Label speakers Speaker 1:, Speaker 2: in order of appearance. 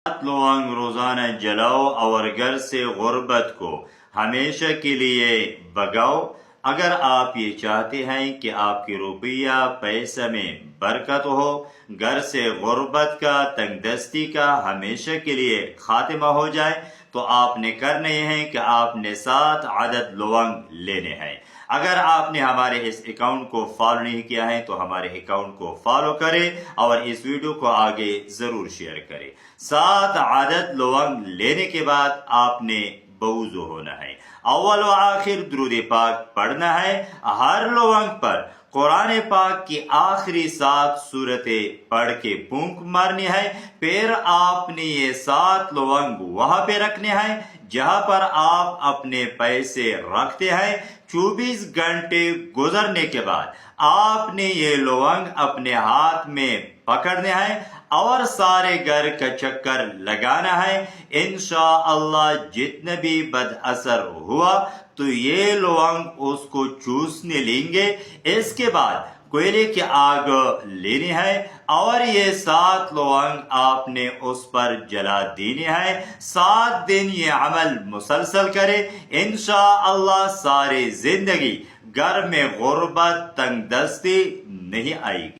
Speaker 1: لونگ روزانہ جلاؤ اور گھر سے غربت کو ہمیشہ کے لیے بگاؤ۔ اگر آپ یہ چاہتے ہیں کہ آپ کی روپیہ پیسہ میں برکت ہو، گھر سے غربت کا، تنگ دستی کا ہمیشہ کے لیے خاتمہ ہو جائے، تو آپ نے کرنا یہ ہے کہ آپ نے 7 عدد لونگ لینے ہیں۔ اگر آپ نے ہمارے اس اکاؤنٹ کو فالو نہیں کیا ہے تو ہمارے اکاؤنٹ کو فالو کریں اور اس ویڈیو کو آگے ضرور شیئر کریں۔ 7 عدد لونگ لینے کے بعد آپ نے بوضو ہونا ہے، اول و آخر درود پاک پڑھنا ہے، ہر لونگ پر قرآن پاک کی آخری 7 سورتیں پڑھ کے پھونک مارنی ہے، پھر آپ نے یہ 7 لونگ وہاں پہ رکھنے ہیں جہاں پر آپ اپنے پیسے رکھتے ہیں۔ 24 گھنٹے گزرنے کے بعد آپ نے یہ لونگ اپنے ہاتھ میں پکڑنے ہیں اور سارے گھر کا چکر لگانا ہے۔ انشاءاللہ جتنا بھی بد اثر ہوا تو یہ لونگ اس کو چوسنے لیں گے۔ اس کے بعد کوئلے کی آگ لینی ہے اور یہ 7 لونگ آپ نے اس پر جلا دینے ہیں۔ 7 دن یہ عمل مسلسل کرے، انشاءاللہ ساری زندگی گھر میں غربت، تنگ دستی نہیں آئے گی۔